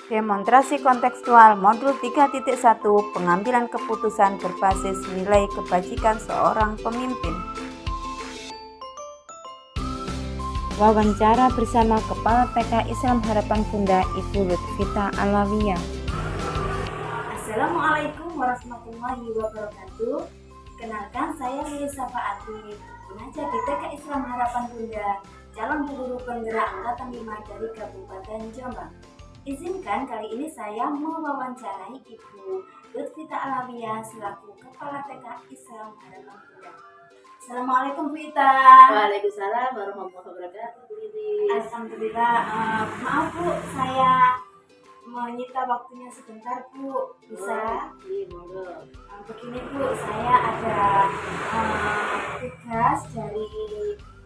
Demonstrasi kontekstual modul 3.1 pengambilan keputusan berbasis nilai kebajikan seorang pemimpin. Wawancara bersama Kepala TK Islam Harapan Bunda Ibu Lutfita Alawiyah. Assalamualaikum warahmatullahi wabarakatuh. Kenalkan, saya Lisa Faati, pengajar di TK Islam Harapan Bunda, calon guru penggerak angkatan 5 dari Kabupaten Jombang. Izinkan kali ini saya mewawancarai Ibu Lutfita Alawiyah selaku Kepala TK Islam Harapan Bunda. Assalamualaikum Bu Ita. Waalaikumsalam warahmatullahi wabarakatuh Bu Iris. Alhamdulillah. Maaf Bu, saya menyita waktunya sebentar Bu. Bisa? Iya, monggo. Begini Bu, saya ada tugas dari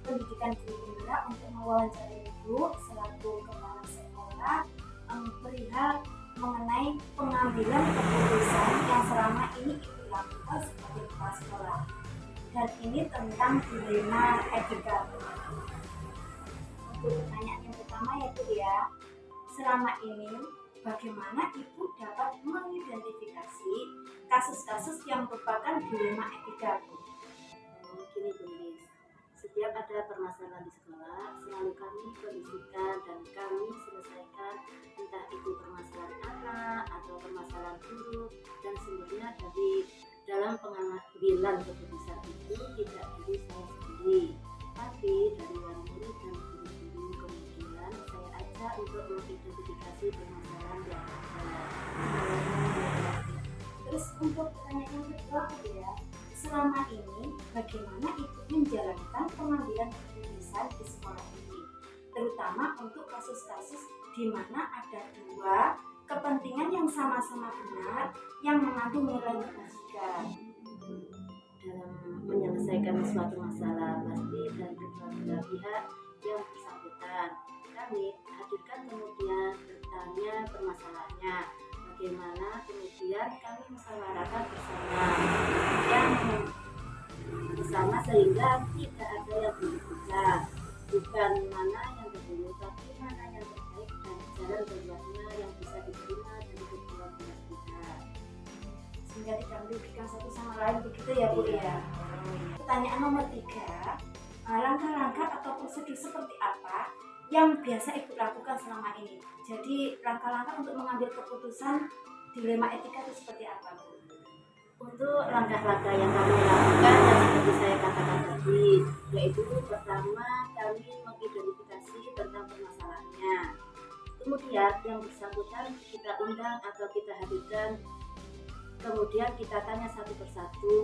pendidikan guru penggerak untuk mewawancarai Ibu selaku kepala sekolah perihal mengenai pengambilan keputusan yang selama ini Ibu lakukan sebagai kepala sekolah. Dan ini tentang dilema etika. Untuk pertanyaan yang pertama ya Bu ya, selama ini bagaimana Ibu dapat mengidentifikasi kasus-kasus yang merupakan dilema etika Bu? Gini Bu Iris, setiap ada permasalahan di sekolah selalu kami kondisikan dan kami selesaikan, entah itu permasalahan anak atau permasalahan guru, dan sumbernya dari dalam pengambilan keputusan itu tidak dari saya sendiri, tapi dari wali murid dan guru-guru. Kemudian saya ajak untuk mengidentifikasi permasalahan yang ada. Terus untuk pertanyaan yang kedua ya, selama ini bagaimana Ibu menjalankan pengambilan keputusan di sekolah ini, terutama untuk kasus-kasus di mana ada dua kepentingan yang sama-sama benar yang mengandung nilai kebajikan. Dalam menyelesaikan suatu masalah pasti dari kedua belah pihak yang bersangkutan, kami hadirkan kemudian bertanya permasalahannya, bagaimana kemudian kami musyawarahkan bersama sehingga tidak ada yang dirugikan, bukan mana yang dahulu tapi mana yang terbaik dan jalan keluarnya yang bisa diterima dari kedua belah pihak Sehingga tidak merugikan satu sama lain, begitu ya Bu ya. Pertanyaan nomor 3, langkah-langkah atau prosedur seperti apa yang biasa Ibu lakukan selama ini? Jadi langkah-langkah untuk mengambil keputusan dilema etika itu seperti apa Bu? Untuk langkah-langkah yang kami lakukan yang seperti saya katakan tadi, yaitu pertama kami mengidentifikasi tentang permasalahannya, kemudian yang bersangkutan kita undang atau kita hadirkan, kemudian kita tanya satu persatu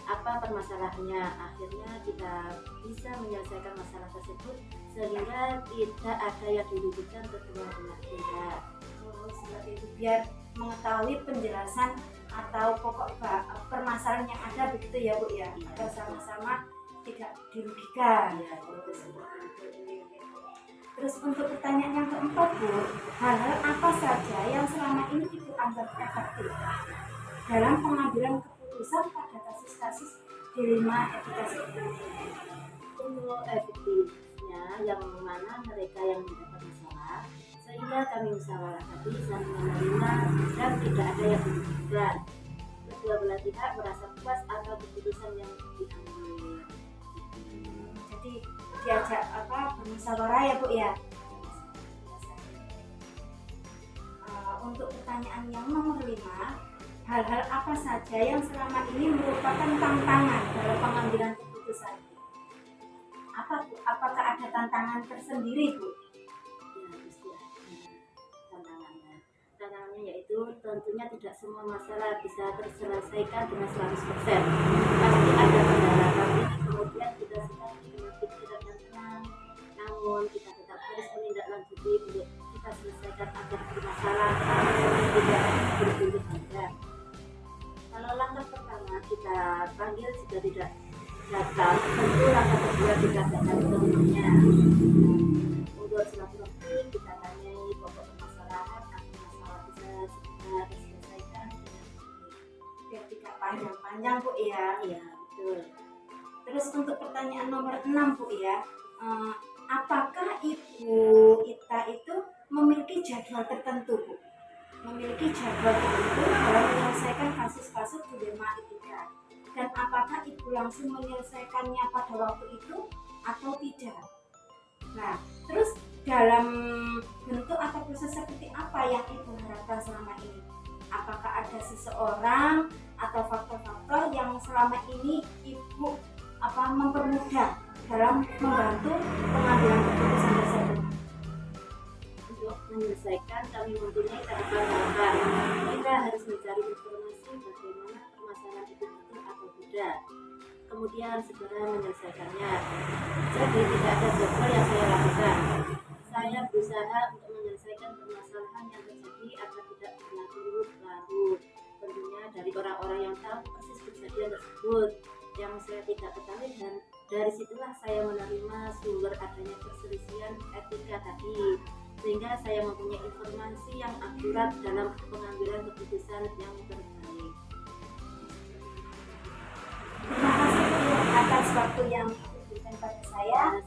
apa permasalahannya, akhirnya kita bisa menyelesaikan masalah tersebut sehingga tidak ada yang dirugikan kedua belah pihak. Seperti itu, biar mengetahui penjelasan atau pokok permasalahan yang ada, begitu ya Bu ya, agar sama-sama tidak dirugikan. Terus untuk pertanyaan yang keempat Bu, hal-hal apa saja yang selama ini Ibu anggap efektif dalam pengambilan keputusan pada kasus-kasus dilema etika seperti ini? Untuk efektifnya yang mana mereka yang mendapat masalah sehingga kami musyawarahkan saling menerima dan tidak ada yang dirugikan, kedua belah pihak merasa puas atas keputusan yang diambil. Jadi diajak bermusyawarah ya Bu ya. Untuk pertanyaan yang nomor 5, hal-hal apa saja yang selama ini merupakan tantangan dalam pengambilan keputusan? Apa Bu? Apakah ada tantangan tersendiri Bu? Ya, pasti ada tantangannya. Tantangannya yaitu tentunya tidak semua masalah bisa terselesaikan dengan 100%. Pasti ada kendala, tapi kemudian kita sedang dengan pikiran yang tenang, namun kita tetap harus menindaklanjuti untuk kita selesaikan agar permasalahan tidak berbuntut panjang. Kalau langkah pertama kita panggil jika tidak datang, tentu langkah kedua kita datang ketemunya. Untuk silaturahmi kita tanyai pokok permasalahan agar masalah bisa segera diselesaikan dengan baik. Biar tidak panjang-panjang Bu ya. Iya, betul. Terus untuk pertanyaan nomor 6 Bu ya, apakah Ibu Ita itu memiliki jadwal tertentu Bu memiliki jadwal tertentu dalam menyelesaikan kasus-kasus dilema etika, dan apakah ibu langsung menyelesaikannya pada waktu itu atau tidak. Nah, terus dalam bentuk atau proses seperti apa yang ibu harapkan selama ini? Apakah ada seseorang atau faktor-faktor yang selama ini ibu mempermudah dalam membantu pengambilan keputusan tersebut? Untuk menyelesaikan kami mempunyai tahapan-tahapan. Kita harus mencari informasi bagaimana permasalahan itu betul atau tidak, kemudian segera menyelesaikannya. Jadi tidak ada jadwal yang saya lakukan. Saya berusaha untuk menyelesaikan permasalahan yang terjadi agar tidak berlarut-larut. Tentunya dari orang-orang yang tahu persis kejadian tersebut yang saya tidak ketahui, dan dari situlah saya menerima sumber adanya perselisihan etika tadi, sehingga saya mempunyai informasi yang akurat dalam pengambilan keputusan yang terbaik. Terima kasih Bu atas waktu yang diberikan pada saya.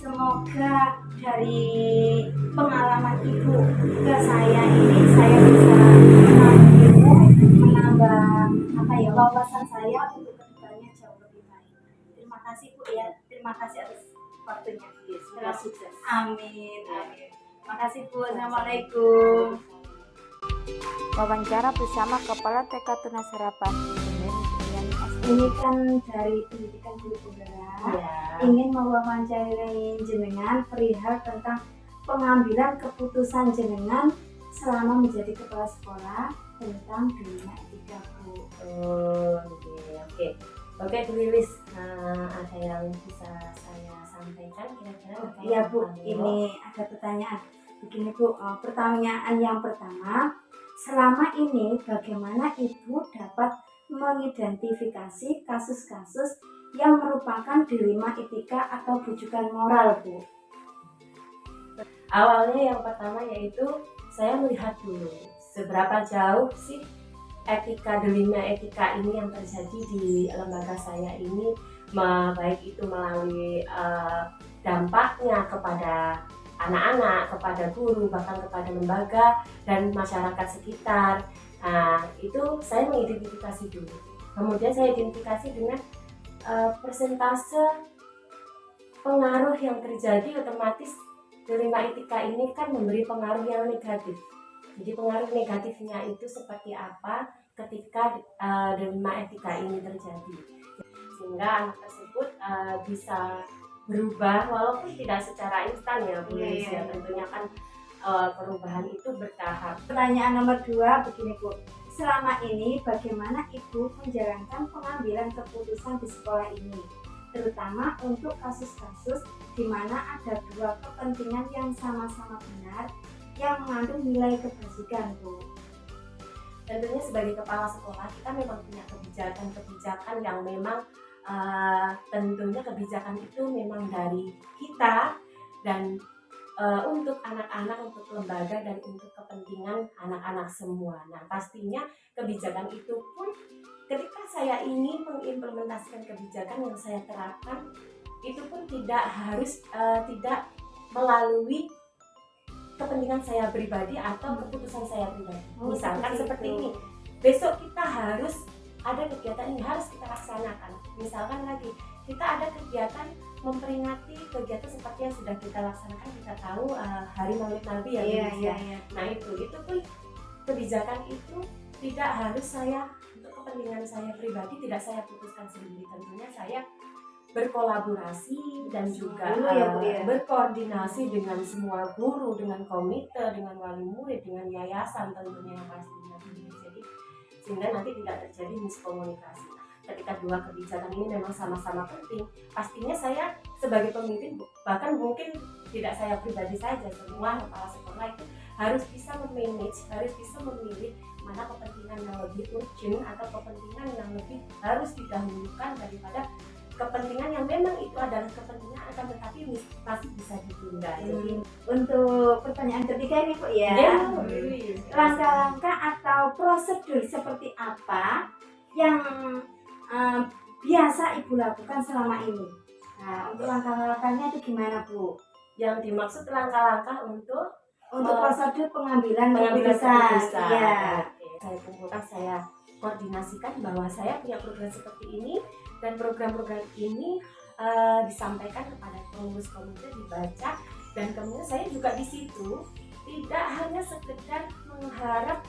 Semoga dari pengalaman ibu ke saya ini saya bisa menambah wawasan saya untuk kedepannya jauh lebih baik. Terima kasih Bu ya. Terima kasih atas waktunya. Semoga sukses. Amin. Terima kasih Bu. Assalamualaikum. Wawancara bersama Kepala TK Tunas Harapan Ini kan dari pendidikan guru penggerak, ingin mewawancarai jenengan perihal tentang pengambilan keputusan jenengan selama menjadi kepala sekolah tentang dunia etika Bu. Oke, Bu Lilis, ada yang bisa saya sampaikan kira-kira? Iya Bu, ini ada pertanyaan. Begini Bu, pertanyaan yang pertama, selama ini bagaimana Ibu dapat mengidentifikasi kasus-kasus yang merupakan dilema etika atau bujukan moral Bu? Awalnya yang pertama yaitu saya melihat dulu seberapa jauh sih dilema etika ini yang terjadi di lembaga saya ini, baik itu melalui dampaknya kepada anak-anak, kepada guru, bahkan kepada lembaga dan masyarakat sekitar. Nah, itu saya mengidentifikasi dulu. Kemudian saya identifikasi dengan persentase pengaruh yang terjadi. Otomatis dilema etika ini kan memberi pengaruh yang negatif. Jadi pengaruh negatifnya itu seperti apa ketika dilema etika ini terjadi, sehingga anak tersebut bisa berubah walaupun tidak secara instan ya Bu. Ya, tentunya kan perubahan itu bertahap. Pertanyaan nomor 2 begini Bu, selama ini bagaimana Ibu menjalankan pengambilan keputusan di sekolah ini, terutama untuk kasus-kasus di mana ada dua kepentingan yang sama-sama benar yang mengandung nilai kebajikan Bu? Tentunya sebagai kepala sekolah kita memang punya kebijakan-kebijakan yang memang tentunya kebijakan itu memang dari kita dan untuk anak-anak, untuk lembaga, dan untuk kepentingan anak-anak semua. Nah, pastinya kebijakan itu pun ketika saya ingin mengimplementasikan kebijakan yang saya terapkan, itu pun tidak harus tidak melalui kepentingan saya pribadi atau keputusan saya pribadi. Misalkan seperti ini, besok kita harus ada kegiatan ini harus kita laksanakan. Misalkan lagi kita ada kegiatan memperingati kegiatan seperti yang sudah kita laksanakan, kita tahu Hari Maulid Nabi ya. Nah itu pun kebijakan itu tidak harus saya untuk kepentingan saya pribadi, tidak saya putuskan sendiri. Tentunya saya berkolaborasi dan juga berkoordinasi dengan semua guru, dengan komite, dengan wali murid, dengan yayasan tentunya yang pastinya. Jadi sehingga nanti tidak terjadi miskomunikasi. Ketika dua kebijakan ini memang sama-sama penting, pastinya saya sebagai pemimpin, bahkan mungkin tidak saya pribadi saja, semua kepala sekolah itu harus bisa memanage, harus bisa memilih mana kepentingan yang lebih urgent atau kepentingan yang lebih harus didahulukan daripada kepentingan yang memang itu adalah kepentingan akan tetapi masih bisa ditunda. Jadi untuk pertanyaan ketiga ini Bu ya, langkah-langkah atau prosedur seperti apa yang biasa Ibu lakukan selama ini? Nah, untuk langkah-langkahnya itu gimana Bu? yang dimaksud langkah-langkah untuk prosedur pengambilan pengambilan keputusan. keputusan. Iya. Oke, saya kumpulkan, saya koordinasikan bahwa saya punya program seperti ini, dan program-program ini disampaikan kepada pengurus komite, dibaca, dan kemudian saya juga di situ tidak hanya sekedar mengharap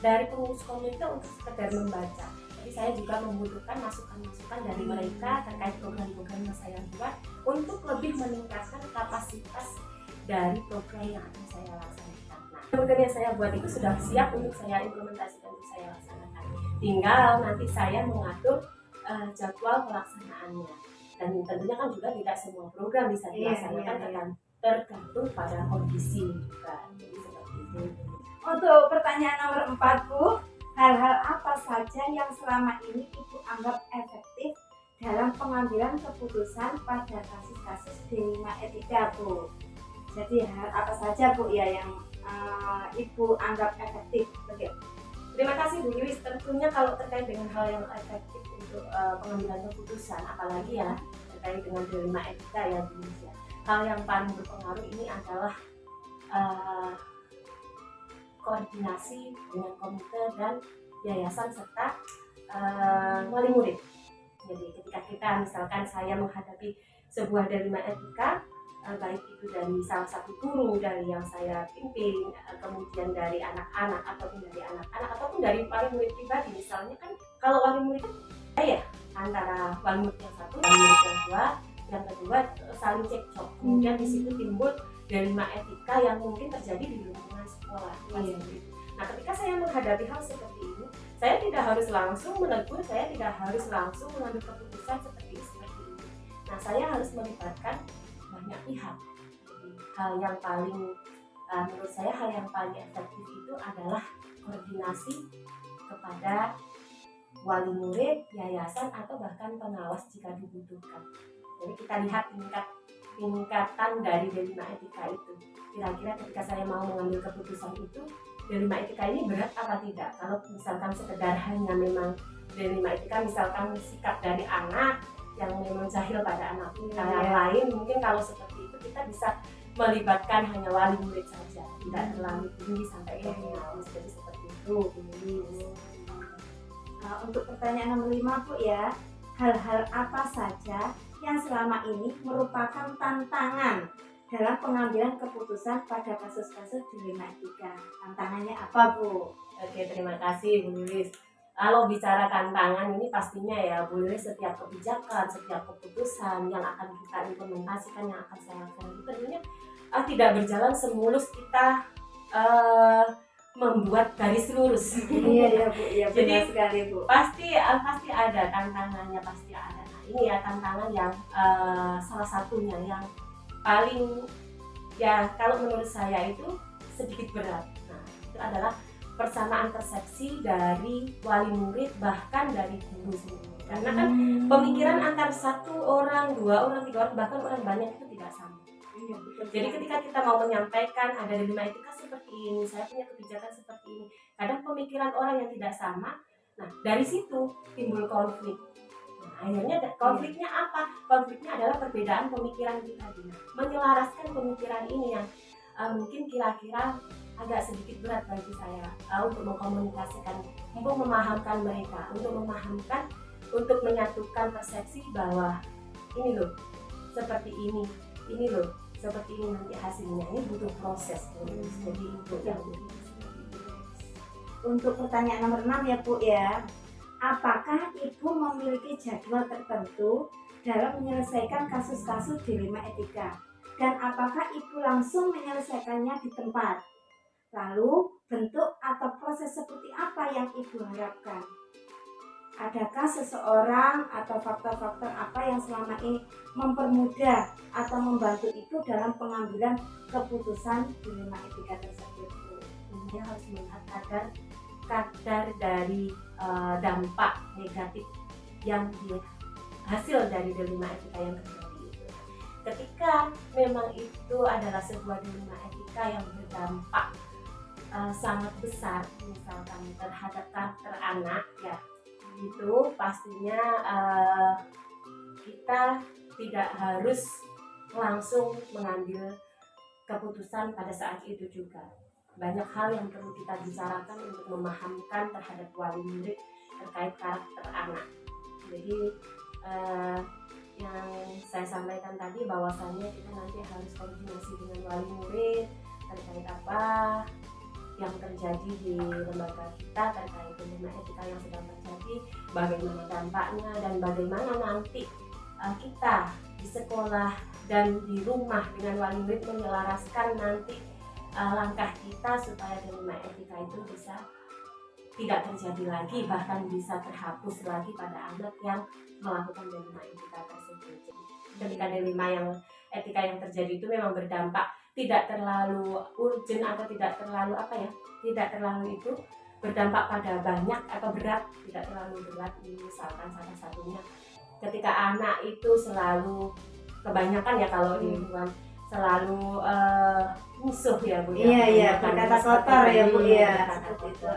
dari pengurus komite untuk sekedar membaca, tapi saya juga membutuhkan masukan-masukan dari mereka terkait program-program yang saya buat untuk lebih meningkatkan kapasitas dari program yang akan saya laksanakan. Nah, program yang saya buat itu sudah siap untuk saya implementasikan, untuk saya laksanakan. Tinggal nanti saya mengatur jadwal pelaksanaannya. Dan tentunya kan juga tidak semua program bisa dilaksanakan, tergantung pada kondisi juga. Jadi seperti itu. Untuk pertanyaan nomor 4, Bu, hal-hal apa saja yang selama ini Ibu anggap efektif dalam pengambilan keputusan pada kasus-kasus D5 etika, Bu? Jadi hal apa saja, Bu, ya yang Ibu anggap efektif? Oke. Terima kasih Bu Yulis. Tentunya kalau terkait dengan hal yang efektif untuk pengambilan keputusan, apalagi ya terkait dengan D5 etika ya Bu Yulis ya, hal yang paling berpengaruh ini adalah koordinasi dengan komite dan yayasan serta wali murid. Jadi ketika kita misalkan saya menghadapi sebuah D5 etika, baik itu dari salah satu guru dari yang saya pimpin, kemudian dari anak-anak ataupun dari wali murid pribadi, misalnya kan kalau wali murid ya antara wali murid yang satu, wali murid yang kedua saling cekcok, kemudian di situ timbul D5 etika yang mungkin terjadi di lingkungan sekolah. Nah, ketika saya menghadapi hal seperti ini, saya tidak harus langsung menegur, saya tidak harus langsung mengambil keputusan seperti ini. Nah, saya harus melibatkan banyak pihak. Jadi, hal yang paling menurut saya hal yang paling efektif itu adalah koordinasi kepada wali murid, yayasan, atau bahkan pengawas jika dibutuhkan. Jadi kita lihat tingkatan dari D5 etika itu. Kira-kira ketika saya mau mengambil keputusan itu, D5 etika ini berat apa tidak? Kalau misalkan sekedar hanya memang D5 etika, misalkan sikap dari anak yang memang jahil pada anak yang lain, mungkin kalau seperti itu kita bisa melibatkan hanya wali murid saja, tidak terlalu tinggi sampai ke pengawas. Jadi seperti itu. Untuk pertanyaan nomor 5, Bu, ya, hal-hal apa saja yang selama ini merupakan tantangan dalam pengambilan keputusan pada kasus-kasus D5 etika? Tantangannya apa, Bu? Oke, terima kasih Bu Yulis. Kalau bicara tantangan ini pastinya ya Bu Yulis, setiap kebijakan, setiap keputusan yang akan kita implementasikan, yang akan saya lakukan itu tentunya tidak berjalan semulus kita membuat garis lurus. Iya Bu, iya benar. Jadi sekali, Bu. Pasti ada tantangannya, pasti ada. Nah, ini ya tantangan yang salah satunya yang paling ya kalau menurut saya itu sedikit berat. Nah, itu adalah persamaan persepsi dari wali murid bahkan dari guru sendiri. Karena kan pemikiran antar satu orang, 2 orang, 3 orang, bahkan orang banyak itu tidak sama. Jadi ketika kita mau menyampaikan ada D5 etika seperti ini, saya punya kebijakan seperti ini, kadang pemikiran orang yang tidak sama, nah dari situ timbul konflik. Nah, akhirnya konfliknya apa? Konfliknya adalah perbedaan pemikiran kita. Menyelaraskan pemikiran ini yang mungkin kira-kira agak sedikit berat bagi saya untuk mengkomunikasikan, untuk memahamkan mereka, untuk menyatukan persepsi bahwa ini loh seperti ini loh seperti ini nanti hasilnya, ini butuh proses. Jadi itu yang untuk pertanyaan nomor 6 ya Bu ya, apakah Ibu memiliki jadwal tertentu dalam menyelesaikan kasus-kasus D5 etika, dan apakah Ibu langsung menyelesaikannya di tempat? Lalu bentuk atau proses seperti apa yang Ibu harapkan? Adakah seseorang atau faktor-faktor apa yang selama ini mempermudah atau membantu Ibu dalam pengambilan keputusan D5 etika tersebut? Dia harus melihat kadar dari dampak negatif yang hasil dari D5 etika yang terjadi itu. Ketika memang itu adalah sebuah D5 etika yang berdampak sangat besar, misalkan terhadap karakter anak ya, itu pastinya kita tidak harus langsung mengambil keputusan pada saat itu juga. Banyak hal yang perlu kita bicarakan untuk memahamkan terhadap wali murid terkait karakter anak. Jadi yang saya sampaikan tadi bahwasannya kita nanti harus koordinasi dengan wali murid terkait apa yang terjadi di lembaga kita, terkait dilema etika yang sedang terjadi, bagaimana dampaknya, dan bagaimana nanti kita di sekolah dan di rumah dengan wali murid menyelaraskan nanti langkah kita supaya dilema etika itu bisa tidak terjadi lagi, bahkan bisa terhapus lagi pada anak yang melakukan dilema etika tersebut. Jadi, ketika dilema yang etika yang terjadi itu memang berdampak tidak terlalu urgent atau tidak terlalu tidak terlalu itu berdampak pada banyak atau berat, tidak terlalu berat. Misalkan salah satunya ketika anak itu selalu kebanyakan ya kalau di lingkungan selalu musuh ya Bu ya. Iya, berkata kotor ya Bu ya. Seperti itu.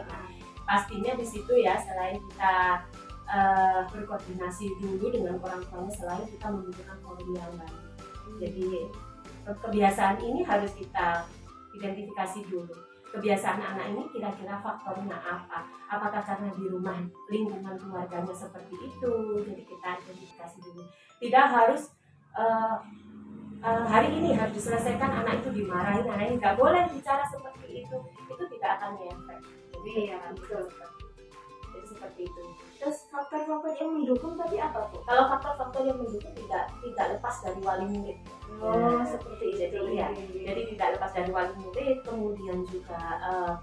Pastinya di situ ya, selain kita berkoordinasi dulu dengan orang tuanya, selain kita membutuhkan forum yang baik. Jadi kebiasaan ini harus kita identifikasi dulu. Kebiasaan anak ini kira-kira faktornya apa? Apakah karena di rumah lingkungan keluarganya seperti itu? Jadi kita identifikasi dulu. Tidak harus hari ini harus diselesaikan, anak itu dimarahin, anak ini nggak boleh bicara seperti itu tidak akan ngefek. Jadi betul. Jadi seperti itu. Terus faktor-faktor yang mendukung tadi apa Bu? Kalau faktor-faktor yang mendukung tidak lepas dari wali murid. Seperti itu. Jadi ya, jadi tidak lepas dari wali murid, kemudian juga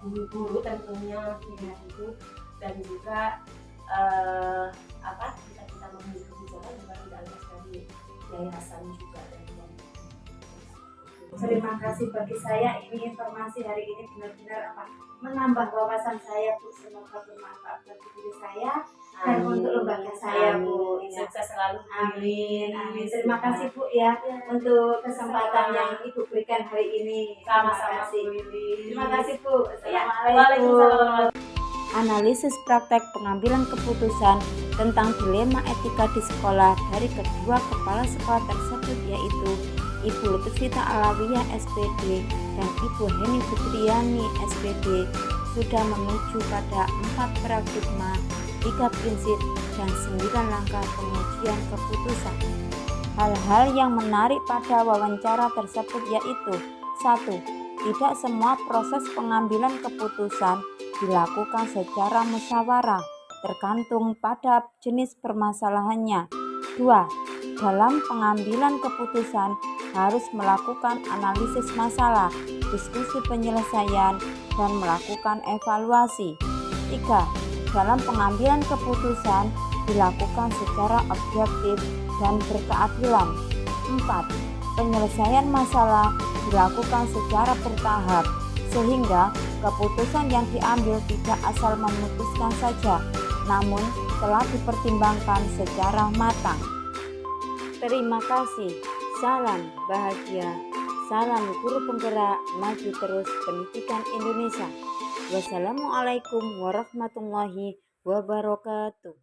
guru-guru tentunya itu, dan juga kita memiliki kebijakan juga tidak lepas dari yayasan juga dari wali murid. Terima kasih, bagi saya ini informasi hari ini benar-benar menambah wawasan saya Bu. Semoga bermanfaat bagi diri saya dan untuk lembaga saya Bu. Sukses selalu. Amin. Terima kasih Bu ya untuk kesempatan yang Ibu berikan hari ini. Sama-sama Bu. Terima kasih Bu. Waalaikumsalam. Analisis praktek pengambilan keputusan tentang dilema etika di sekolah dari kedua kepala sekolah tersebut, yaitu Ibu Lutfita Alawiyah SPD dan Ibu Heni Fitriani SPD, sudah menuju pada 4 paradigma, 3 prinsip, dan 9 langkah pengujian keputusan. Hal-hal yang menarik pada wawancara tersebut yaitu: 1. Tidak semua proses pengambilan keputusan dilakukan secara musyawarah, tergantung pada jenis permasalahannya. 2. Dalam pengambilan keputusan harus melakukan analisis masalah, diskusi penyelesaian, dan melakukan evaluasi. 3. Dalam pengambilan keputusan dilakukan secara objektif dan berkeadilan. 4. Penyelesaian masalah dilakukan secara bertahap, sehingga keputusan yang diambil tidak asal memutuskan saja, namun telah dipertimbangkan secara matang. Terima kasih. Salam bahagia. Salam guru penggerak maju terus pendidikan Indonesia. Wassalamualaikum warahmatullahi wabarakatuh.